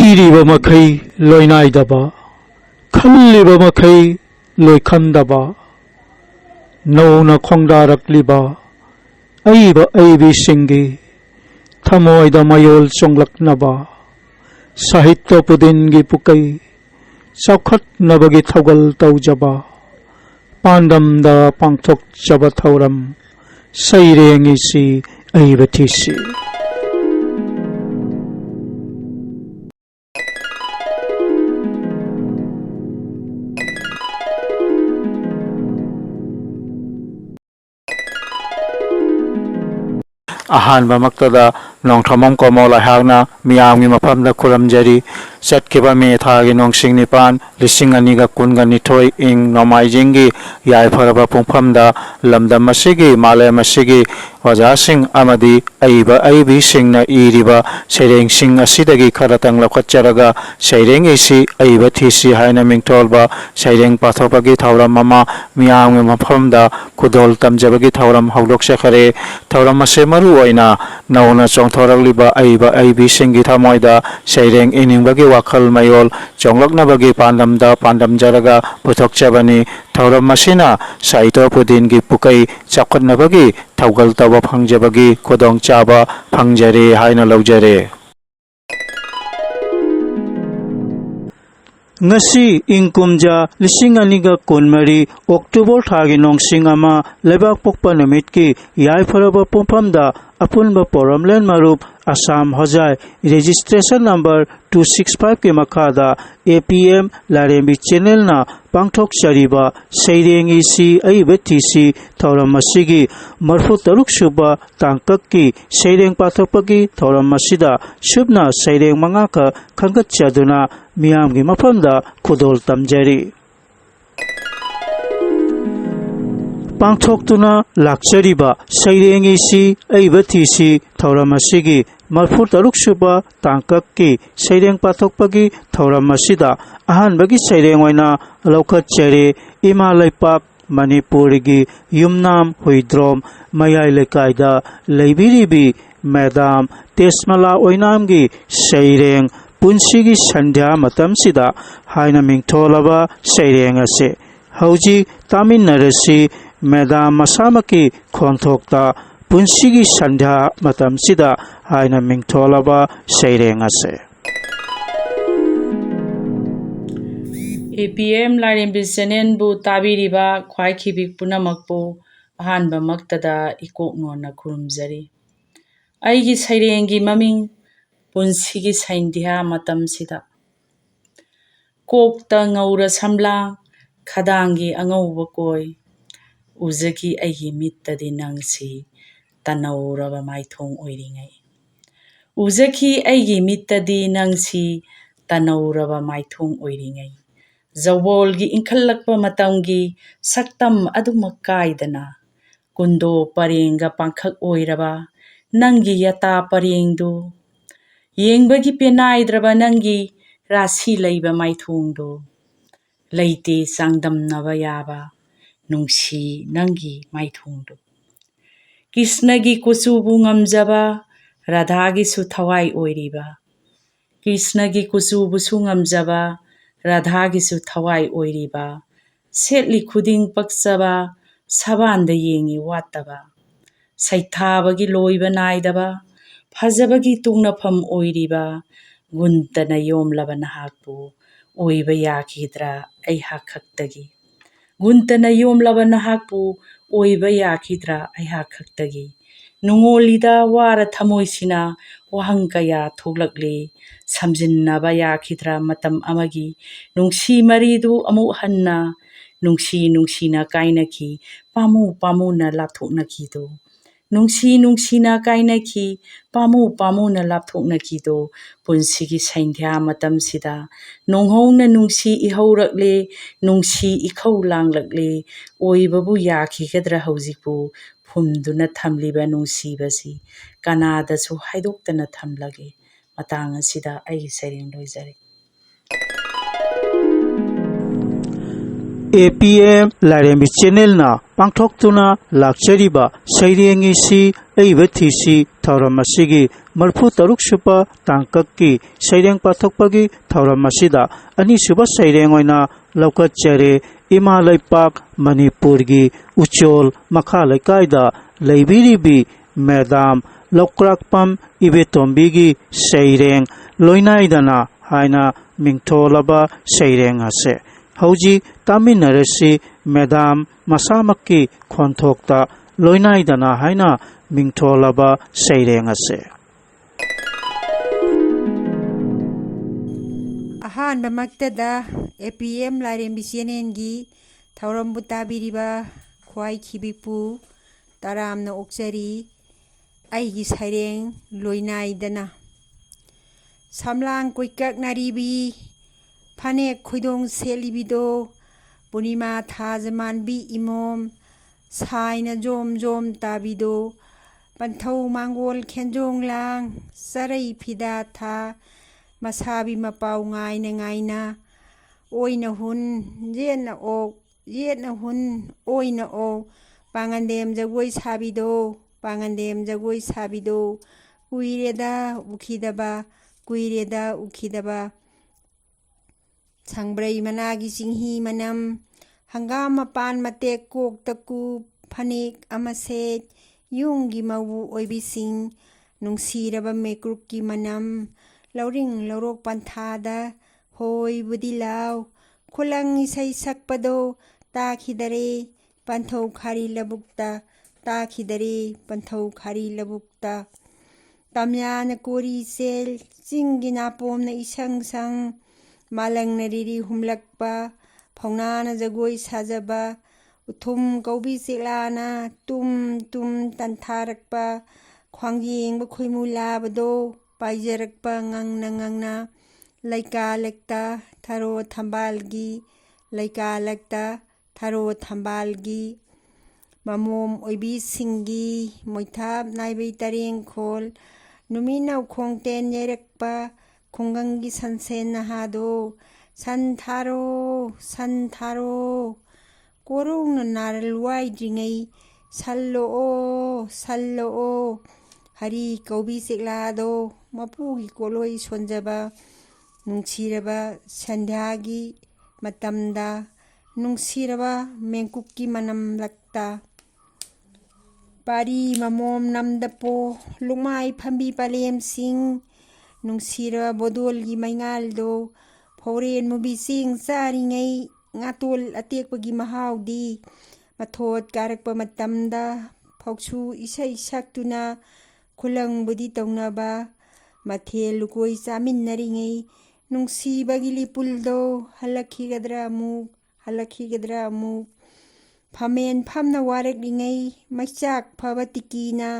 ꯏꯔꯤꯕ ꯃꯈꯩ ꯂꯣꯏꯅꯥꯏꯗꯕ ꯈꯜꯂꯤꯕ ꯃꯈꯩ ꯂꯣꯏꯈꯟꯗꯕ ꯅꯧꯅ ꯈꯣꯡꯗꯥꯔꯛꯂꯤꯕ ꯑꯏꯕ ꯑꯏꯕꯤꯁꯤꯡꯒꯤ ꯊꯃꯣꯏꯗ ꯃꯌꯣꯜ ꯆꯣꯡꯂꯛꯅꯕ ꯁꯥꯍꯤꯇ꯭ꯌ ꯄꯨꯗꯤꯟꯒꯤ ꯄꯨꯀꯩ ꯆꯥꯎꯈꯠꯅꯕꯒꯤ ꯊꯧꯒꯜ ꯇꯧꯖꯕ ꯄꯥꯟꯗꯝꯗ ꯄꯥꯡꯊꯣꯛꯆꯕ ꯊꯧꯔꯝ ꯁꯩꯔꯦꯡꯏꯁꯤ ꯑꯏꯕ ꯊꯤꯁꯤ ꯑꯍꯥꯟꯕꯃꯛꯇꯗ ꯅꯣꯡꯊ꯭ꯔꯃꯝ ꯀꯣꯃꯣꯜ ꯑꯩꯍꯥꯛꯅ ꯃꯤꯌꯥꯝꯒꯤ ꯃꯐꯝꯗ ꯈꯨꯔꯨꯝꯖꯔꯤ ꯆꯠꯈꯤꯕ ꯃꯦ ꯊꯥꯒꯤ ꯅꯣꯡꯁꯤꯡ 9, 2022 ꯏꯪ ꯅꯣꯡꯃꯥꯏꯖꯤꯡꯒꯤ ꯌꯥꯏꯐꯔꯕ ꯄꯨꯡꯐꯝꯗ ꯂꯝꯗꯝ ꯑꯁꯤꯒꯤ ꯃꯥꯂꯦꯝ ꯑꯁꯤꯒꯤ ꯑꯣꯖꯥꯁꯤꯡ ꯑꯃꯗꯤ ꯑꯏꯕ ꯑꯏꯕꯤꯁꯤꯡꯅ ꯏꯔꯤꯕ ꯁꯩꯔꯦꯡꯁꯤꯡ ꯑꯁꯤꯗꯒꯤ ꯈꯔꯇꯪ ꯂꯧꯈꯠꯆꯔꯒ ꯁꯩꯔꯦꯡꯏꯁꯤ ꯑꯏꯕ ꯊꯤꯁꯤ ꯍꯥꯏꯅ ꯃꯤꯡꯊꯣꯜꯕ ꯁꯩꯔꯦꯡ ꯄꯥꯊꯣꯛꯄꯒꯤ ꯊꯧꯔꯝ ꯑꯃ ꯃꯤꯌꯥꯝꯒꯤ ꯃꯐꯝꯗ ꯈꯨꯗꯣꯜ ꯇꯝꯖꯕꯒꯤ ꯊꯧꯔꯝ ꯍꯧꯗꯣꯛꯆꯈꯔꯦ꯫ ꯊꯧꯔꯝ ꯑꯁꯤ ꯃꯔꯨ ꯑꯣꯏꯅ ꯅꯧꯅ ꯆꯣꯡꯊꯣꯔꯛꯂꯤꯕ ꯑꯏꯕ ꯑꯏꯕꯤꯁꯤꯡꯒꯤ ꯊꯃꯣꯏꯗ ꯁꯩꯔꯦꯡ ꯏꯅꯤꯡꯕꯒꯤ ꯋꯥꯈꯜ ꯃꯌꯣꯜ ꯆꯣꯡꯂꯛꯅꯕꯒꯤ ꯄꯥꯟꯗꯝꯗ ꯄꯥꯟꯗꯝꯖꯔꯒ ꯄꯨꯊꯣꯛꯆꯕꯅꯤ꯫ ꯊꯧꯔꯝ ꯑꯁꯤꯅ ꯁꯥꯍꯤꯇ꯭ꯌ ꯄꯨꯗꯤꯟꯒꯤ ꯄꯨꯀꯩ ꯆꯥꯎꯈꯠꯅꯕꯒꯤ ꯊꯧꯒꯜ ꯇꯧꯕ ꯐꯪꯖꯕꯒꯤ ꯈꯨꯗꯣꯡꯆꯥꯕ ꯐꯪꯖꯔꯦ ꯍꯥꯏꯅ ꯂꯧꯖꯔꯦ꯫ ꯉꯁꯤ ꯏꯪ ꯀꯨꯝꯖꯥ 2023 ꯑꯣꯛꯇꯣꯕꯔ ꯊꯥꯒꯤ ꯅꯣꯡꯁꯤꯡ 1 ꯂꯩꯕꯥꯛꯄꯣꯛꯄ ꯅꯨꯃꯤꯠꯀꯤ ꯌꯥꯏꯐꯔꯕ ꯄꯨꯡꯐꯝꯗ ꯑꯄꯨꯟꯕ ꯄꯣꯔꯝꯂꯦꯟ ꯃꯔꯨꯞ ꯑꯁꯥꯝ ꯍꯣꯖꯥꯏ ꯔꯦꯖꯤꯁꯇ꯭ꯔꯦꯁꯟ ꯅꯝꯕꯔ 265ꯀꯤ ꯃꯈꯥꯗ APM ꯂꯥꯏꯔꯦꯝꯕꯤ ꯆꯦꯅꯦꯜꯅ ꯄꯥꯡꯊꯣꯛꯆꯔꯤꯕ ꯁꯩꯔꯦꯡꯏꯁꯤ ꯑꯏꯕ ꯊꯤꯁꯤ ꯊꯧꯔꯝ ꯑꯁꯤꯒꯤ 43ꯁꯨꯕ ꯇꯥꯡꯀꯛꯀꯤ ꯁꯩꯔꯦꯡ ꯄꯥꯊꯣꯛꯄꯒꯤ ꯊꯧꯔꯝ ꯑꯁꯤꯗ ꯁꯨꯞꯅ ꯁꯩꯔꯦꯡ 5ꯈꯛ ꯈꯟꯒꯠꯆꯗꯨꯅ ꯃꯤꯌꯥꯝꯒꯤ ꯃꯐꯝꯗ ꯈꯨꯗꯣꯜ ꯇꯝꯖꯔꯤ꯫ ꯄꯥꯡꯊꯣꯛꯇꯨꯅ ꯂꯥꯛꯆꯔꯤꯕ ꯁꯩꯔꯦꯡꯏꯁꯤ ꯑꯏꯕ ꯊꯤꯁꯤ ꯊꯧꯔꯝ ꯑꯁꯤꯒꯤ 44ꯁꯨꯕ ꯇꯥꯡꯀꯛꯀꯤ ꯁꯩꯔꯦꯡ ꯄꯥꯊꯣꯛꯄꯒꯤ ꯊꯧꯔꯝ ꯑꯁꯤꯗ ꯑꯍꯥꯟꯕꯒꯤ ꯁꯩꯔꯦꯡ ꯑꯣꯏꯅ ꯂꯧꯈꯠꯆꯔꯦ꯫ ꯏꯃꯥ ꯂꯩꯄꯥꯛ ꯃꯅꯤꯄꯨꯔꯒꯤ ꯌꯨꯝꯅꯥꯝ ꯍꯨꯏꯗ꯭ꯔꯣꯝ ꯃꯌꯥꯏ ꯂꯩꯀꯥꯏꯗ ꯂꯩꯕꯤꯔꯤꯕꯤ ꯃꯦꯗꯥꯝ ꯇꯦꯖꯃꯂꯥ ꯑꯣꯏꯅꯥꯝꯒꯤ ꯁꯩꯔꯦꯡ ꯄꯨꯟꯁꯤꯒꯤ ꯁꯟꯙ꯭ꯌꯥ ꯃꯇꯝꯁꯤꯗ ꯍꯥꯏꯅ ꯃꯤꯡꯊꯣꯜꯂꯕ ꯁꯩꯔꯦꯡ ꯑꯁꯤ ꯍꯧꯖꯤꯛ ꯇꯥꯃꯤꯟꯅꯔꯁꯤ꯫ ꯃꯦꯗꯥꯝ ꯃꯁꯥꯃꯛꯀꯤ ꯈꯣꯟꯊꯣꯛꯇ ꯄꯨꯟꯁꯤꯒꯤ ꯁꯟꯙ꯭ꯌꯥ ꯃꯇꯝꯁꯤꯗ ꯍꯥꯏꯅ ꯃꯤꯡꯊꯣꯜꯂꯕ ꯁꯩꯔꯦꯡ ꯑꯁꯤ APM ꯂꯥꯏꯔꯦꯝꯕꯤ ꯆꯦꯅꯦꯜꯕꯨ ꯇꯥꯕꯤꯔꯤꯕ ꯈ꯭ꯋꯥꯏꯈꯤꯕꯤ ꯄꯨꯝꯅꯃꯛꯄꯨ ꯑꯍꯥꯟꯕꯃꯛꯇꯗ ꯏꯀꯣꯛꯅꯣꯟꯅ ꯈꯨꯔꯨꯝꯖꯔꯤ꯫ ꯑꯩꯒꯤ ꯁꯩꯔꯦꯡꯒꯤ ꯃꯃꯤꯡ ꯄꯨꯟꯁꯤꯒꯤ ꯁꯟꯙ꯭ꯌꯥ ꯃꯇꯝꯁꯤꯗ꯫ ꯀꯣꯛꯇ ꯉꯧꯔ ꯁꯝꯂꯥꯡ ꯈꯗꯥꯡꯒꯤ ꯑꯉꯧꯕ ꯀꯣꯏ ꯎꯖꯈꯤ ꯑꯩꯒꯤ ꯃꯤꯠꯇꯗꯤ ꯅꯪꯁꯤ ꯇꯅꯧꯔꯕ ꯃꯥꯏꯊꯣꯡ ꯑꯣꯏꯔꯤꯉꯩ꯫ ꯎꯖꯈꯤ ꯑꯩꯒꯤ ꯃꯤꯠꯇꯗꯤ ꯅꯪꯁꯤ ꯇꯅꯧꯔꯕ ꯃꯥꯏꯊꯣꯡ ꯑꯣꯏꯔꯤꯉꯩ꯫ ꯖꯧꯕꯣꯜꯒꯤ ꯏꯟꯈꯠꯂꯛꯄ ꯃꯇꯝꯒꯤ ꯁꯛꯇꯝ ꯑꯗꯨꯃꯛ ꯀꯥꯏꯗꯅ ꯀꯨꯟꯗꯣ ꯄꯔꯦꯡꯒ ꯄꯥꯡꯈꯛ ꯑꯣꯏꯔꯕ ꯅꯪꯒꯤ ꯌꯥꯇꯥ ꯄꯔꯦꯡꯗꯨ ꯌꯦꯡꯕꯒꯤ ꯄꯦꯅꯥꯏꯗ꯭ꯔꯕ ꯅꯪꯒꯤ ꯔꯥꯁꯤ ꯂꯩꯕ ꯃꯥꯏꯊꯣꯡꯗꯣ ꯂꯩꯇꯦ ꯆꯥꯡꯗꯝꯅꯕ ꯌꯥꯕ ꯅꯨꯡꯁꯤ ꯅꯪꯒꯤ ꯃꯥꯏꯊꯣꯡꯗꯣ꯫ ꯀ꯭ꯔꯤꯁꯅꯒꯤ ꯀꯨꯆꯨꯕꯨ ꯉꯝꯖꯕ ꯔꯥꯙꯥꯒꯤꯁꯨ ꯊꯋꯥꯏ ꯑꯣꯏꯔꯤꯕ ꯀ꯭ꯔꯤꯁꯅꯒꯤ ꯀꯨꯆꯨꯕꯨꯁꯨ ꯉꯝꯖꯕ ꯔꯥꯙꯥꯒꯤꯁꯨ ꯊꯋꯥꯏ ꯑꯣꯏꯔꯤꯕ ꯁꯦꯠꯂꯤ ꯈꯨꯗꯤꯡ ꯄꯛꯆꯕ ꯁꯕꯥꯟꯗ ꯌꯦꯡꯉꯤ ꯋꯥꯠꯇꯕ ꯁꯩꯊꯥꯕꯒꯤ ꯂꯣꯏꯕ ꯅꯥꯏꯗꯕ ꯐꯖꯕꯒꯤ ꯇꯨꯡꯅꯐꯝ ꯑꯣꯏꯔꯤꯕ ꯒꯨꯟꯇꯅ ꯌꯣꯝꯂꯕ ꯅꯍꯥꯛꯄꯨ ꯑꯣꯏꯕ ꯌꯥꯈꯤꯗ꯭ꯔꯥ ꯑꯩꯍꯥꯛ ꯈꯛꯇꯒꯤ꯫ ꯒꯨꯟꯇꯅ ꯌꯣꯝꯂꯕ ꯅꯍꯥꯛꯄꯨ ꯑꯣꯏꯕ ꯌꯥꯈꯤꯗ꯭ꯔꯥ ꯑꯩꯍꯥꯛ ꯈꯛꯇꯒꯤ꯫ ꯅꯨꯡꯉꯣꯜꯂꯤꯗ ꯋꯥꯔ ꯊꯃꯣꯏꯁꯤꯅ ꯋꯥꯍꯪ ꯀꯌꯥ ꯊꯣꯛꯂꯛꯂꯤ ꯁꯝꯖꯤꯟꯅꯕ ꯌꯥꯈꯤꯗ꯭ꯔꯥ ꯃꯇꯝ ꯑꯃꯒꯤ ꯅꯨꯡꯁꯤ ꯃꯔꯤꯗꯨ ꯑꯃꯨꯛ ꯍꯟꯅ ꯅꯨꯡꯁꯤ ꯅꯨꯡꯁꯤꯅ ꯀꯥꯏꯅꯈꯤ ꯄꯥꯝꯃꯨ ꯄꯥꯝꯃꯨꯅ ꯂꯥꯞꯊꯣꯛꯅꯈꯤꯗꯣ ꯅꯨꯡꯁꯤ ꯅꯨꯡꯁꯤꯅ ꯀꯥꯏꯅꯈꯤ ꯄꯥꯝꯃꯨ ꯄꯥꯝꯃꯨꯅ ꯂꯥꯞꯊꯣꯛꯅꯈꯤꯗꯣ ꯄꯨꯟꯁꯤꯒꯤ ꯁꯟꯙ꯭ꯌꯥ ꯃꯇꯝꯁꯤꯗ ꯅꯣꯡꯍꯧꯅ ꯅꯨꯡꯁꯤ ꯏꯍꯧꯔꯛꯂꯦ ꯅꯨꯡꯁꯤ ꯏꯈꯧ ꯂꯥꯡꯂꯛꯂꯦ ꯑꯣꯏꯕꯕꯨ ꯌꯥꯈꯤꯒꯗ꯭ꯔꯥ ꯍꯧꯖꯤꯛꯄꯨ ꯐꯨꯝꯗꯨꯅ ꯊꯝꯂꯤꯕ ꯅꯨꯡꯁꯤꯕꯁꯤ ꯀꯅꯥꯗꯁꯨ ꯍꯥꯏꯗꯣꯛꯇꯅ ꯊꯝꯂꯒꯦ꯫ ꯃꯇꯥꯡ ꯑꯁꯤꯗ ꯑꯩꯒꯤ ꯁꯩꯔꯦꯡ ꯂꯣꯏꯖꯔꯦ꯫ APM ꯂꯥꯏꯔꯦꯝꯕꯤ ꯆꯦꯅꯦꯜꯅ ꯄꯥꯡꯊꯣꯛꯇꯨꯅ ꯂꯥꯛꯆꯔꯤꯕ ꯁꯩꯔꯦꯡꯏꯁꯤ ꯑꯏꯕ ꯊꯤꯁꯤ ꯊꯧꯔꯝ ꯑꯁꯤꯒꯤ 43 suba tangkakki saireng pathokpagi thauram asida ani suba saireng oina laukatjare Ima Laipak Manipurgi Uchol Makha Laikaida Laibiribi Madam Lokrakpam Ibetombigi Saireng Loinaidana Haina Mingtolaba Saireng Ase Hauji Taminarasi Madam Masamaki Khonthokta Loinaidana Haina Mingtolaba Saireng Ase ꯑꯍꯥꯟꯕ ꯃꯛꯇꯗ APM ꯂꯥꯏꯔꯦꯝꯕꯤ ꯆꯦꯅꯦꯜꯒꯤ ꯊꯧꯔꯝꯕꯨ ꯇꯥꯕꯤꯔꯤꯕ ꯈ꯭ꯋꯥꯏꯈꯤꯕꯤꯄꯨ ꯇꯔꯥꯝꯅ ꯑꯣꯛꯆꯔꯤ ꯑꯩꯒꯤ ꯁꯩꯔꯦꯡ ꯂꯣꯏꯅꯥꯏꯗꯅ ꯁꯝꯂꯥꯡ ꯀꯨꯏꯀꯛ ꯅꯥꯔꯤꯕꯤ ꯐꯅꯦꯛ ꯈꯣꯏꯗꯣꯡ ꯁꯦꯠꯂꯤꯕꯤꯗꯣ ꯄꯨꯔꯅꯤꯃꯥ ꯊꯥꯖ ꯃꯥꯟꯕꯤ ꯏꯃꯣꯝ ꯁꯥꯏꯅ ꯖꯣꯝ ꯖꯣꯝ ꯇꯥꯕꯤꯗꯣ ꯄꯟꯊꯧ ꯃꯥꯡꯒꯣꯜ ꯈꯦꯟꯖꯣꯡ ꯂꯥꯡ ꯆꯔꯩ ꯐꯤꯗꯥ ꯊꯥ ꯃꯁꯥꯕꯤ ꯃꯄꯥꯎ ꯉꯥꯏꯅ ꯉꯥꯏꯅ ꯑꯣꯏꯅ ꯍꯨꯟ ꯌꯦꯠꯅ ꯑꯣꯛ ꯌꯦꯠꯅ ꯍꯨꯟ ꯑꯣꯏꯅ ꯑꯣꯛ ꯄꯥꯉꯟꯗꯦꯝ ꯖꯒꯣꯏ ꯁꯥꯕꯤꯗꯣ ꯄꯥꯉꯟꯗꯦꯝ ꯖꯒꯣꯏ ꯁꯥꯕꯤꯗꯣ ꯀꯨꯏꯔꯦꯗ ꯎꯈꯤꯗꯕ ꯀꯨꯏꯔꯦꯗ ꯎꯈꯤꯗꯕ ꯁꯪꯕ꯭ꯔꯩ ꯃꯅꯥꯒꯤ ꯆꯤꯡꯍꯤ ꯃꯅꯝ ꯍꯪꯒꯥꯝ ꯃꯄꯥꯟ ꯃꯇꯦꯛ ꯀꯣꯛꯇ ꯀꯨꯞ ꯐꯅꯦꯛ ꯑꯃ ꯁꯦꯠ ꯌꯨꯝꯒꯤ ꯃꯧ ꯑꯣꯏꯕꯤꯁꯤꯡ ꯅꯨꯡꯁꯤꯔꯕ ꯃꯦꯀ꯭ꯔꯨꯛꯀꯤ ꯃꯅꯝ ꯂꯧꯔꯤꯡ ꯂꯧꯔꯣꯛ ꯄꯟꯊꯥꯗ ꯍꯣꯏꯕꯨꯗꯤ ꯂꯥꯎ ꯈꯨꯂꯪ ꯏꯁꯩ ꯁꯛꯄꯗꯣ ꯇꯥꯈꯤꯗꯔꯦ ꯄꯟꯊꯧ ꯈꯥꯔꯤ ꯂꯧꯕꯨꯛꯇ ꯇꯥꯈꯤꯗꯔꯦ ꯄꯟꯊꯧ ꯈꯥꯔꯤ ꯂꯧꯕꯨꯛꯇ ꯇꯝꯌꯥꯅ ꯀꯣꯔꯤ ꯆꯦꯜ ꯆꯤꯡꯒꯤ ꯅꯥꯄꯣꯝꯅ ꯏꯁꯪ ꯁꯪ ꯃꯥꯂꯪꯅ ꯔꯤꯔꯤ ꯍꯨꯝꯂꯛꯄ ꯐꯧꯅꯥꯅ ꯖꯒꯣꯏ ꯁꯥꯖꯕ ꯎꯊꯨꯝ ꯀꯧꯕꯤ ꯆꯦꯛꯂꯥꯅ ꯇꯨꯝ ꯇꯨꯝ ꯇꯟꯊꯥꯔꯛꯄ ꯈ꯭ꯋꯥꯡꯖꯦꯡꯕ ꯈꯣꯏꯃꯨ ꯂꯥꯕꯗꯣ ꯄꯥꯏꯖꯔꯛꯄ ꯉꯪꯅ ꯉꯪꯅ ꯂꯩꯀꯥ ꯂꯛꯇ ꯊꯔꯣ ꯊꯝꯕꯥꯜꯒꯤ ꯂꯩꯀꯥ ꯂꯛꯇ ꯊꯔꯣ ꯊꯝꯕꯥꯜꯒꯤ ꯃꯃꯣꯝ ꯑꯣꯏꯕꯤꯁꯤꯡꯒꯤ ꯃꯣꯏꯊꯥꯞ ꯅꯥꯏꯕꯩ ꯇꯔꯦꯡꯈꯣꯜ ꯅꯨꯃꯤꯠ ꯅꯧꯈꯣꯡꯇꯦꯟ ꯌꯩꯔꯛꯄ ꯈꯨꯡꯒꯪꯒꯤ ꯁꯟꯁꯦꯟ ꯅꯍꯥꯗꯣ ꯁꯟ ꯊꯥꯔꯣ ꯀꯣꯔꯧꯅ ꯅꯥꯔꯜ ꯋꯥꯏꯗ꯭ꯔꯤꯉꯩ ꯁꯜꯂꯣꯑꯣ ꯍꯔꯤ ꯀꯧꯕꯤ ꯆꯦꯛꯂꯥꯗꯣ ꯃꯄꯨꯒꯤ ꯀꯣꯂꯣꯏ ꯁꯣꯟꯖꯕ ꯅꯨꯡꯁꯤꯔꯕ ꯁꯟꯙ꯭ꯌꯥꯒꯤ ꯃꯇꯝꯗ ꯅꯨꯡꯁꯤꯔꯕ ꯃꯦꯡꯀꯨꯛꯀꯤ ꯃꯅꯝꯂꯛꯇ ꯄꯥꯔꯤ ꯃꯃꯣꯝ ꯅꯝꯗꯄꯣ ꯂꯨꯛꯃꯥꯏ ꯐꯝꯕꯤ ꯄꯂꯦꯝꯁꯤꯡ ꯅꯨꯡꯁꯤꯔꯕ ꯕꯣꯗꯣꯜꯒꯤ ꯃꯩꯉꯥꯜꯗꯣ ꯐꯧꯔꯦꯟ ꯃꯨꯕꯤ ꯆꯦꯡ ꯆꯥꯔꯤꯉꯩ ꯉꯥꯇꯣꯜ ꯑꯇꯦꯛꯄꯒꯤ ꯃꯍꯥꯎꯗꯤ ꯃꯊꯣꯠ ꯀꯥꯔꯛꯄ ꯃꯇꯝꯗ ꯐꯧꯁꯨ ꯏꯁꯩ ꯁꯛꯇꯨꯅ ꯈꯨꯂꯪꯕꯨꯗꯤ ꯇꯧꯅꯕ ꯃꯊꯦꯜ ꯂꯨꯀꯣꯏ ꯆꯥꯃꯤꯟꯅꯔꯤꯉꯩ ꯅꯨꯡꯁꯤꯕꯒꯤ ꯂꯤꯄꯨꯜꯗꯣ ꯍꯜꯂꯛꯈꯤꯒꯗ꯭ꯔꯥ ꯑꯃꯨꯛ ꯐꯝꯃꯦꯟ ꯐꯝꯅ ꯋꯥꯔꯛꯂꯤꯉꯩ ꯃꯩꯆꯥꯛ ꯐꯕ ꯇꯤꯀꯤꯅ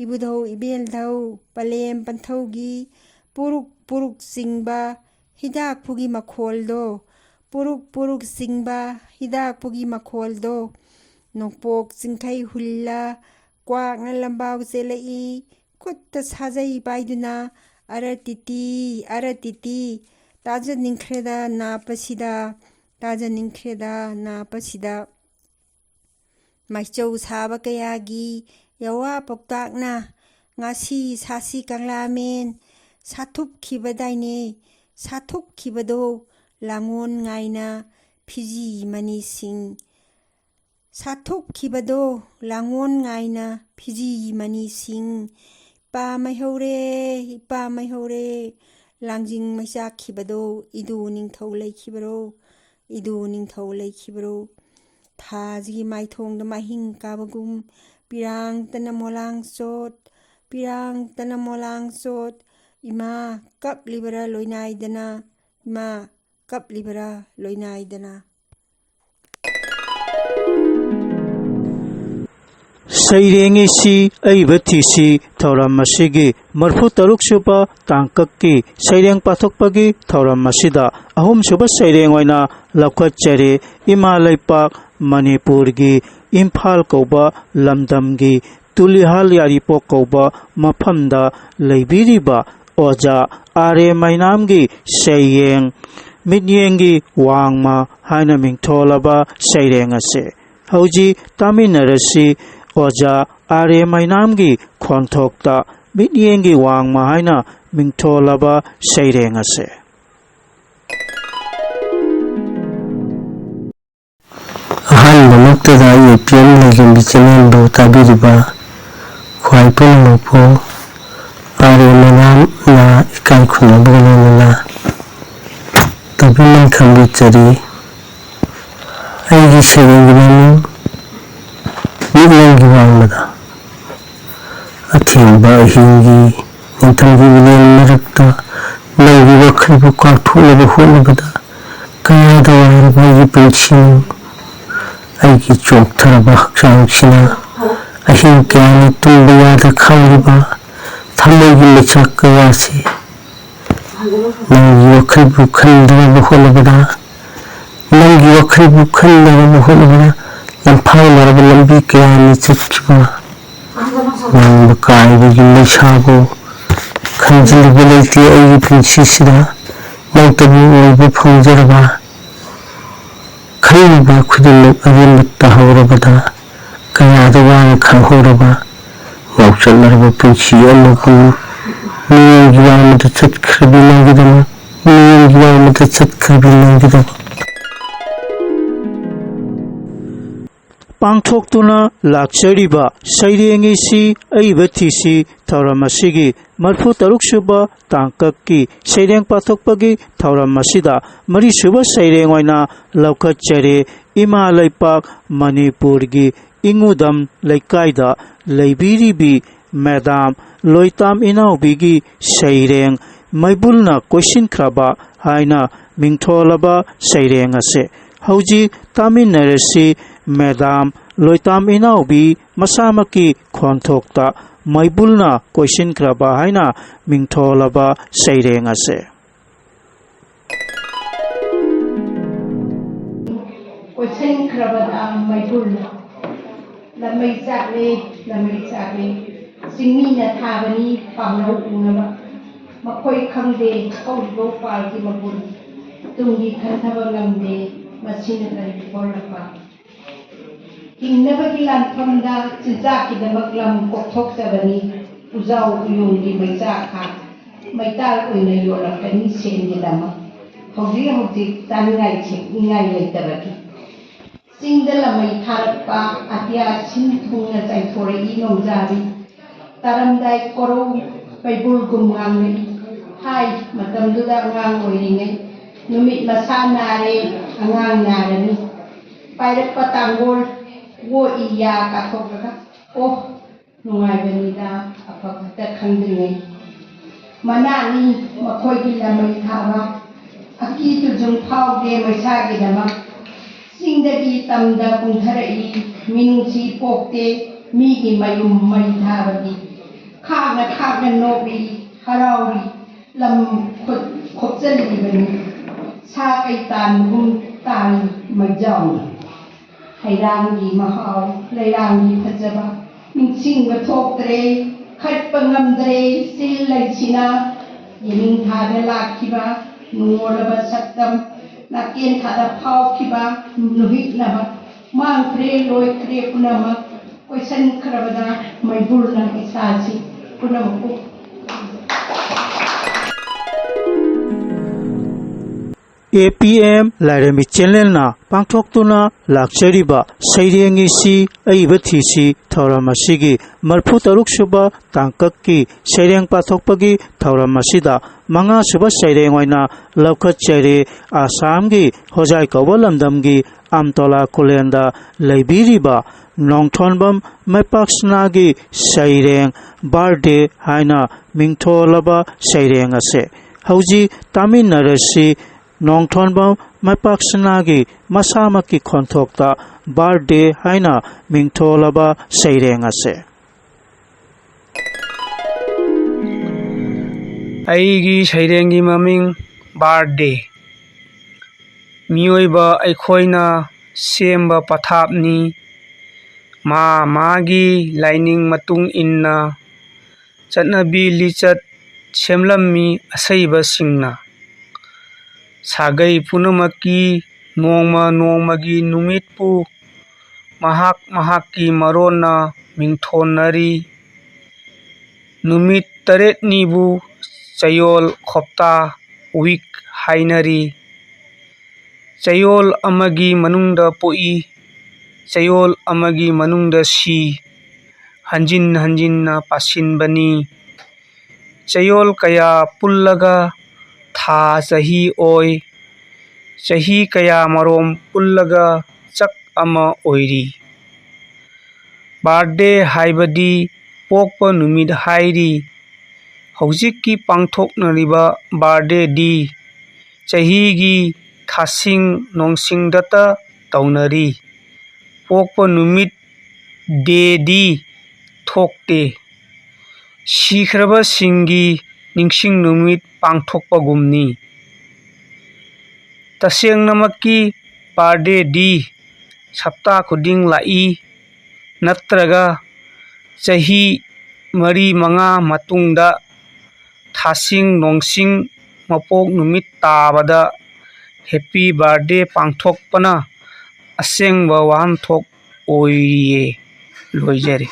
ꯏꯕꯨꯙꯧ ꯏꯕꯦꯜꯙꯧ ꯄꯂꯦꯝ ꯄꯟꯊꯧꯒꯤ ꯄꯨꯔꯨꯛ ꯄꯨꯔꯨꯛ ꯆꯤꯡꯕ ꯍꯤꯗꯥꯛꯄꯨꯒꯤ ꯃꯈꯣꯜꯗꯣ ꯄꯨꯔꯨꯛ ꯄꯨꯔꯨꯛ ꯆꯤꯡꯕ ꯍꯤꯗꯥꯛꯄꯨꯒꯤ ꯃꯈꯣꯜꯗꯣ ꯅꯣꯡꯄꯣꯛ ꯆꯤꯡꯈꯩ ꯍꯨꯜꯂ ꯀ꯭ꯋꯥꯛꯅ ꯂꯝꯕꯥꯎ ꯆꯦꯜꯂꯛꯏ ꯈꯨꯠꯇ ꯁꯥꯖꯩ ꯄꯥꯏꯗꯨꯅ ꯑꯔꯇꯤꯇꯤ ꯇꯥꯖꯅꯤꯡꯈ꯭ꯔꯦꯗ ꯅꯥꯞꯄꯁꯤꯗ ꯃꯩꯆꯧ ꯁꯥꯕ ꯀꯌꯥꯒꯤ ꯌꯋꯥ ꯄꯥꯎꯇꯥꯛꯅ ꯉꯥꯁꯤ ꯁꯥꯁꯤ ꯀꯪꯂꯥꯃꯦꯟ ꯁꯥꯊꯨꯞꯈꯤꯕꯗꯣ ꯂꯥꯡꯉꯣꯟ ꯉꯥꯏꯅ ꯐꯤꯖꯤ ꯃꯅꯤꯁꯤꯡ ꯁꯥꯊꯨꯞꯈꯤꯕꯗꯣ ꯂꯥꯡꯉꯣꯟ ꯉꯥꯏꯅ ꯐꯤꯖꯤ ꯃꯅꯤꯁꯤꯡ ꯏꯄꯥ ꯃꯩꯍꯧꯔꯦ ꯂꯥꯡꯖꯤꯡ ꯃꯩꯆꯥꯛꯈꯤꯕꯗꯣ ꯏꯗꯨ ꯅꯤꯡꯊꯧ ꯂꯩꯈꯤꯕꯔꯣ ꯊꯥꯁꯤꯒꯤ ꯃꯥꯏꯊꯣꯡꯗ ꯃꯍꯤꯡ ꯀꯥꯕꯒꯨꯝ ꯄꯤꯔꯥꯡꯇꯅ ꯃꯣꯂꯥꯡ ꯆꯣꯠ ꯏꯃꯥ ꯀꯞꯂꯤꯕꯔꯥ ꯂꯣꯏꯅꯥꯏꯗꯅ ꯁꯩꯔꯦꯡꯏꯁꯤ ꯑꯏꯕ ꯊꯤꯁꯤ ꯊꯧꯔꯝ ꯑꯁꯤꯒꯤ 43 ꯁꯨꯕ ꯇꯥꯡꯀꯛꯀꯤ ꯁꯩꯔꯦꯡ ꯄꯥꯊꯣꯛꯄꯒꯤ ꯊꯧꯔꯝ ꯑꯁꯤꯗ ꯑꯍꯨꯝꯁꯨꯕ ꯁꯩꯔꯦꯡ ꯑꯣꯏꯅ ꯂꯧꯈꯠꯆꯔꯤ ꯏꯃꯥ ꯂꯩꯄꯥꯛ ꯃꯅꯤꯄꯨꯔꯒꯤ ꯏꯝꯐꯥꯜ ꯀꯧꯕ ꯂꯝꯗꯝꯒꯤ ꯇꯨꯂꯤꯍꯥꯜ ꯌꯥꯔꯤꯄꯣꯛ ꯀꯧꯕ ꯃꯐꯝꯗ ꯂꯩꯕꯤꯔꯤꯕ ꯑꯣꯖꯥ ꯑꯥꯔꯦ ꯃꯩꯅꯥꯝꯒꯤ ꯁꯩꯔꯦꯡ ꯃꯤꯠꯌꯦꯡꯒꯤ ꯋꯥꯡꯃ ꯍꯥꯏꯅ ꯃꯤꯡꯊꯣꯜꯂꯕ ꯁꯩꯔꯦꯡ ꯑꯁꯤ ꯍꯧꯖꯤꯛ ꯇꯥꯃꯤꯟꯅꯔꯁꯤ ꯑꯣꯖꯥ ꯑꯥꯔꯦ ꯃꯩꯅꯥꯝꯒꯤ ꯈꯣꯟꯊꯣꯛꯇ ꯃꯤꯠꯌꯦꯡꯒꯤ ꯋꯥꯡꯃ ꯍꯥꯏꯅ ꯃꯤꯡꯊꯣꯜꯂꯕ ꯁꯩꯔꯦꯡ ꯑꯁꯦ ꯑꯍꯥꯟꯕꯃꯛꯇꯗ UPM ꯂꯩꯒꯦꯝꯕꯤ ꯆꯦꯅꯦꯜꯕꯨ ꯇꯥꯕꯤꯔꯤꯕ ꯈ꯭ꯋꯥꯏ ꯄꯨꯝꯅꯃꯛꯄꯨ ꯃꯌꯥꯝꯅ ꯏꯀꯥꯏ ꯈꯨꯝꯅꯕꯒ ꯂꯣꯏꯅꯅ ꯇꯧꯕꯤꯃꯟ ꯈꯪꯕꯤꯖꯔꯤ꯫ ꯑꯩꯒꯤ ꯁꯩꯔꯦꯡꯒꯤ ꯃꯃꯤꯡ ꯃꯤꯠꯌꯦꯡꯒꯤ ꯋꯥꯡꯃꯗ꯫ ꯑꯊꯦꯡꯕ ꯑꯍꯤꯡꯒꯤ ꯅꯤꯡꯊꯝꯒꯤ ꯃꯤꯂꯦꯟ ꯃꯔꯛꯇ ꯅꯪꯒꯤ ꯋꯥꯈꯜꯕꯨ ꯀꯥꯎꯊꯣꯛꯅꯕ ꯍꯣꯠꯅꯕꯗ ꯀꯌꯥꯗ ꯋꯥꯔꯕ ꯑꯩꯒꯤ ꯄꯨꯟꯁꯤꯅꯤ꯫ ꯑꯩꯒꯤ ꯆꯣꯛꯊꯔꯕ ꯍꯛꯆꯥꯡꯁꯤꯅ ꯑꯍꯤꯡ ꯀꯌꯥꯅꯤ ꯇꯨꯝꯕ ꯌꯥꯗ ꯈꯥꯡꯂꯤꯕ ꯊꯃꯣꯏꯒꯤ ꯃꯩꯆꯥꯛ ꯀꯌꯥꯁꯤ ꯅꯪꯒꯤ ꯋꯥꯈꯜꯕꯨ ꯈꯟꯗꯅꯕ ꯍꯣꯠꯅꯕꯗ ꯂꯝꯐꯥꯎꯅꯔꯕ ꯂꯝꯕꯤ ꯀꯌꯥꯅꯤ ꯆꯠꯈꯤꯕ ꯅꯪꯕ ꯀꯥꯏꯕꯒꯤ ꯃꯩꯁꯥꯕꯨ ꯈꯟꯖꯤꯜꯂꯨꯕ ꯂꯩꯇꯦ ꯑꯩꯒꯤ ꯄꯨꯟꯁꯤꯁꯤꯗ ꯅꯪꯇꯕꯨ ꯑꯣꯏꯕ ꯐꯪꯖꯔꯕ ꯈꯜꯂꯤꯕ ꯈꯨꯗꯤꯡꯃꯛ ꯑꯔꯦꯝꯕ ꯇꯥꯍꯧꯔꯕꯗ ꯀꯌꯥꯗ ꯋꯥꯅ ꯈꯥꯡꯍꯧꯔꯕ ꯉꯥꯎꯆꯠꯅꯔꯕ ꯄꯨꯟꯁꯤ ꯑꯃꯕꯨ ꯃꯤꯠꯌꯦꯡꯒꯤ ꯋꯥꯡꯃꯗ ꯆꯠꯈ꯭ꯔꯕꯤ ꯅꯪꯒꯤꯗꯃꯛ ꯄꯥꯡꯊꯣꯛꯇꯨꯅ ꯂꯥꯛꯆꯔꯤꯕ ꯁꯩꯔꯦꯡꯏꯁꯤ ꯑꯏꯕ ꯊꯤꯁꯤ ꯊꯧꯔꯝ ꯑꯁꯤꯒꯤ 43ꯁꯨꯕ ꯇꯥꯡꯀꯛꯀꯤ ꯁꯩꯔꯦꯡ ꯄꯥꯊꯣꯛꯄꯒꯤ ꯊꯧꯔꯝ ꯑꯁꯤꯗ 4ꯁꯨꯕ ꯁꯩꯔꯦꯡ ꯑꯣꯏꯅ ꯂꯧꯈꯠꯆꯔꯦ꯫ ꯏꯃꯥ ꯂꯩꯄꯥꯛ ꯃꯅꯤꯄꯨꯔꯒꯤ ꯏꯉꯨꯗꯝ ꯂꯩꯀꯥꯏꯗ ꯂꯩꯕꯤꯔꯤꯕꯤ ꯃꯦꯗꯥꯝ ꯂꯣꯏꯇꯥꯝ ꯏꯅꯥꯎꯕꯤꯒꯤ ꯁꯩꯔꯦꯡ ꯃꯩꯕꯨꯜꯅ ꯀꯣꯏꯁꯤꯟꯈ꯭ꯔꯕ ꯍꯥꯏꯅ ꯃꯤꯡꯊꯣꯜꯂꯕ ꯁꯩꯔꯦꯡ ꯑꯁꯦ ꯍꯧꯖꯤꯛ ꯇꯥꯃꯤꯟꯅꯔꯁꯤ꯫ ꯃꯦꯗꯥꯝ ꯂꯣꯏꯇꯥꯝ ꯏꯅꯥꯎꯕꯤ ꯃꯁꯥꯃꯛꯀꯤ ꯈꯣꯟꯊꯣꯛꯇ ꯃꯩꯕꯨꯜꯅ ꯀꯣꯏꯁꯤꯟꯈ꯭ꯔꯕ ꯍꯥꯏꯅ ꯃꯤꯡꯊꯣꯜꯂꯕ ꯁꯩꯔꯦꯡ ꯑꯁꯦ ꯀꯣꯏꯁꯤꯟꯈ꯭ꯔꯕꯗ ꯃꯩꯕꯨꯜꯅ ꯂꯝꯃꯩ ꯆꯥꯛꯂꯦ ꯆꯤꯡꯃꯤꯅ ꯊꯥꯕꯅꯤ ꯄꯥꯝꯅꯧ ꯎꯅꯕ ꯃꯈꯣꯏ ꯈꯪꯗꯦ ꯍꯧꯔꯤꯕ ꯎꯄꯥꯜꯒꯤ ꯃꯒꯨꯟ ꯇꯨꯡꯒꯤ ꯈꯟꯊꯕ ꯉꯝꯗꯦ ꯃꯁꯤꯅ ꯀꯔꯤ ꯍꯣꯜꯂꯛꯄ ꯍꯤꯡꯅꯕꯒꯤ ꯂꯥꯟꯐꯝꯗ ꯆꯤꯟꯖꯥꯛꯀꯤꯗꯃꯛ ꯂꯝ ꯀꯣꯛꯊꯣꯛꯆꯕꯅꯤ ꯎꯖꯥꯎ ꯎꯌꯨꯡꯒꯤ ꯃꯩꯆꯥꯛ ꯃꯩꯇꯥꯜ ꯑꯣꯏꯅ ꯌꯣꯜꯂꯛꯀꯅꯤ ꯁꯦꯟꯒꯤꯗꯃꯛ ꯍꯧꯖꯤꯛ ꯆꯥꯅꯤꯡꯉꯥꯏ ꯁꯦꯛꯅꯤꯡꯉꯥꯏ ꯂꯩꯇꯕꯒꯤ ꯆꯤꯡꯗ ꯂꯝꯃꯩ ꯊꯥꯔꯛꯄ ꯑꯇꯤꯌꯥ ꯁꯤꯟ ꯊꯨꯡꯅ ꯆꯥꯏꯊꯣꯔꯛꯏ ꯅꯣꯡꯖꯥꯕꯤ ꯇꯥꯔꯝꯗꯥꯏ ꯀꯣꯔꯧ ꯀꯩꯕꯨꯜꯒꯨꯝ ꯉꯥꯡꯂꯛꯏ ꯍꯥꯏ ꯃꯇꯝꯗꯨꯗ ꯑꯉꯥꯡ ꯑꯣꯏꯔꯤꯉꯩ ꯅꯨꯃꯤꯠ ꯃꯁꯥ ꯅꯥꯔꯦ ꯑꯉꯥꯡ ꯅꯥꯔꯅꯤ ꯄꯥꯏꯔꯛꯄ ꯇꯥꯡꯒꯣꯜ ꯋꯣꯛꯏ ꯌꯥ ꯀꯥꯊꯣꯛꯂꯒ ꯑꯣ ꯅꯨꯡꯉꯥꯏꯕꯅꯤꯗ ꯑꯐꯕꯇ ꯈꯪꯗ꯭ꯔꯤꯉꯩ ꯃꯅꯥꯅꯤ ꯃꯈꯣꯏꯒꯤ ꯂꯝꯃꯩ ꯊꯥꯕ ꯑꯀꯤ ꯇꯨꯖꯨꯡ ꯐꯥꯎꯗꯦ ꯃꯩꯁꯥꯒꯤꯗꯃꯛ ꯆꯤꯡꯗꯒꯤ ꯇꯝꯗ ꯀꯨꯝꯊꯔꯛꯏ ꯃꯤꯅꯨꯡꯁꯤ ꯄꯣꯛꯇꯦ ꯃꯤꯒꯤ ꯃꯌꯨꯝ ꯃꯩ ꯊꯥꯕꯒꯤ ꯈꯥꯛꯅ ꯅꯣꯛꯏ ꯍꯔꯥꯎꯔꯤ ꯂꯝ ꯈꯣꯞꯆꯜꯂꯤꯕꯅꯤ ꯁꯥ ꯀꯩ ꯇꯥꯟꯕꯒꯨꯝ ꯇꯥꯜꯂꯤ ꯃꯩꯖꯥꯎꯅ ꯍꯩꯔꯥꯡꯒꯤ ꯃꯍꯥꯎ ꯂꯩꯔꯥꯡꯒꯤ ꯐꯖꯕ ꯅꯤꯡꯁꯤꯡꯕ ꯊꯣꯛꯇ꯭ꯔꯦ ꯈꯠꯄ ꯉꯝꯗ꯭ꯔꯦ ꯆꯤꯜ ꯂꯩꯁꯤꯅ ꯌꯦꯅꯤꯡꯊꯥꯗ ꯂꯥꯛꯈꯤꯕ ꯅꯨꯡꯉꯣꯜꯂꯕ ꯁꯛꯇꯝ ꯅꯥꯀꯦꯟ ꯊꯥꯗ ꯐꯥꯎꯈꯤꯕ ꯅꯨꯍꯤꯛꯅꯕ ꯃꯥꯡꯈ꯭ꯔꯦ ꯂꯣꯏꯈ꯭ꯔꯦ ꯄꯨꯝꯅꯃꯛ ꯀꯣꯏꯁꯟꯈ꯭ꯔꯕꯗ ꯃꯩꯕꯨꯜꯅ ꯏꯁꯥꯁꯤ ꯄꯨꯝꯅꯃꯛꯄꯨ APM ꯂꯥꯏꯔꯦꯝꯕꯤ ꯆꯦꯅꯦꯜꯅ ꯄꯥꯡꯊꯣꯛꯇꯨꯅ ꯂꯥꯛꯆꯔꯤꯕ ꯁꯩꯔꯦꯡꯏꯁꯤ ꯑꯏꯕ ꯊꯤꯁꯤ ꯊꯧꯔꯝ ꯑꯁꯤꯒꯤ 43ꯁꯨꯕ ꯇꯥꯡꯀꯛꯀꯤ ꯁꯩꯔꯦꯡ ꯄꯥꯊꯣꯛꯄꯒꯤ ꯊꯧꯔꯝ ꯑꯁꯤꯗ 5ꯁꯨꯕ ꯁꯩꯔꯦꯡ ꯑꯣꯏꯅ ꯂꯧꯈꯠꯆꯔꯦ꯫ ꯑꯁꯥꯝꯒꯤ ꯍꯣꯖꯥꯏ ꯀꯧꯕ ꯂꯝꯗꯝꯒꯤ ꯑꯝꯇꯣꯂꯥ ꯈꯨꯜꯂꯦꯟꯗ ꯂꯩꯕꯤꯔꯤꯕ ꯅꯣꯡꯊꯣꯟꯕꯝ ꯃꯩꯄꯥꯛꯁꯅꯥꯒꯤ ꯁꯩꯔꯦꯡ ꯕꯥꯔꯗꯦ ꯍꯥꯏꯅ ꯃꯤꯡꯊꯣꯜꯂꯕ ꯁꯩꯔꯦꯡ ꯑꯁꯦ ꯍꯧꯖꯤꯛ ꯇꯥꯃꯤꯟꯅꯔꯁꯤ꯫ ꯅꯣꯡꯊꯣꯟꯕꯝ ꯃꯩꯄꯥꯛꯁꯅꯥꯒꯤ ꯃꯁꯥꯃꯛꯀꯤ ꯈꯣꯟꯊꯣꯛꯇ ꯕꯥꯔꯗꯦ ꯍꯥꯏꯅ ꯃꯤꯡꯊꯣꯜꯂꯕ ꯁꯩꯔꯦꯡ ꯑꯁꯦ ꯑꯩꯒꯤ ꯁꯩꯔꯦꯡꯒꯤ ꯃꯃꯤꯡ ꯕꯥꯔꯗꯦ꯫ ꯃꯤꯑꯣꯏꯕ ꯑꯩꯈꯣꯏꯅ ꯁꯦꯝꯕ ꯄꯊꯥꯞꯅꯤ ꯃꯥꯒꯤ ꯂꯥꯏꯅꯤꯡ ꯃꯇꯨꯡ ꯏꯟꯅ ꯆꯠꯅꯕꯤ ꯂꯤꯆꯠ ꯁꯦꯝꯂꯝꯃꯤ ꯑꯁꯩꯕꯁꯤꯡꯅ ꯁꯥꯒꯩ ꯄꯨꯝꯅꯃꯛꯀꯤ ꯅꯣꯡꯃ ꯅꯣꯡꯃꯒꯤ ꯅꯨꯃꯤꯠꯄꯨ ꯃꯍꯥꯛ ꯃꯍꯥꯛꯀꯤ ꯃꯔꯣꯟꯅ ꯃꯤꯡꯊꯣꯟꯅꯔꯤ ꯅꯨꯃꯤꯠ 8ꯅꯤꯕꯨ ꯆꯌꯣꯜ ꯈꯣꯞꯇꯥ ꯋꯤꯛ ꯍꯥꯏꯅꯔꯤ꯫ ꯆꯌꯣꯜ ꯑꯃꯒꯤ ꯃꯅꯨꯡꯗ ꯄꯣꯛꯏ, ꯆꯌꯣꯜ ꯑꯃꯒꯤ ꯃꯅꯨꯡꯗ ꯁꯤ, ꯍꯟꯖꯤꯟ ꯍꯟꯖꯤꯟꯅ ꯄꯥꯁꯤꯟꯕꯅꯤ꯫ ꯆꯌꯣꯜ ꯀꯌꯥ ꯄꯨꯜꯂꯒ ꯊꯥ ꯆꯍꯤ ꯑꯣꯏ, ꯆꯍꯤ ꯀꯌꯥꯃꯔꯣꯝ ꯄꯨꯜꯂꯒ ꯆꯛ ꯑꯃ ꯑꯣꯏꯔꯤ꯫ ꯕꯥꯔꯊꯗꯦ ꯍꯥꯏꯕꯗꯤ ꯄꯣꯛꯄ ꯅꯨꯃꯤꯠ ꯍꯥꯏꯔꯤ꯫ ꯍꯧꯖꯤꯛꯀꯤ ꯄꯥꯡꯊꯣꯛꯅꯔꯤꯕ ꯕꯥꯔꯊꯗꯦꯗꯤ ꯆꯍꯤꯒꯤ ꯊꯥꯁꯤꯡ ꯅꯣꯡꯁꯤꯡꯗꯇ ꯇꯧꯅꯔꯤ꯫ ꯄꯣꯛꯄ ꯅꯨꯃꯤꯠ ꯗꯦꯗꯤ ꯊꯣꯛꯇꯦ꯫ ꯁꯤꯈ꯭ꯔꯕꯁꯤꯡꯒꯤ ꯅꯤꯡꯁꯤꯡ ꯅꯨꯃꯤꯠ ꯄꯥꯡꯊꯣꯛꯄꯒꯨꯝꯅꯤ꯫ ꯇꯁꯦꯡꯅꯃꯛꯀꯤ ꯕꯥꯔꯊꯗꯦꯗꯤ ꯁꯞꯇꯥ ꯈꯨꯗꯤꯡ ꯂꯥꯛꯏ, ꯅꯠꯇ꯭ꯔꯒ ꯆꯍꯤ 4-5 ꯃꯇꯨꯡꯗ ꯊꯥꯁꯤꯡ ꯅꯣꯡꯁꯤꯡ ꯃꯄꯣꯛ ꯅꯨꯃꯤꯠ ꯇꯥꯕꯗ ꯍꯦꯄꯤ ꯕꯥꯔꯊꯗꯦ ꯄꯥꯡꯊꯣꯛꯄꯅ ꯑꯁꯦꯡꯕ ꯋꯥꯍꯟꯊꯣꯛ ꯑꯣꯏꯔꯤꯌꯦ꯫ ꯂꯣꯏꯖꯔꯦ꯫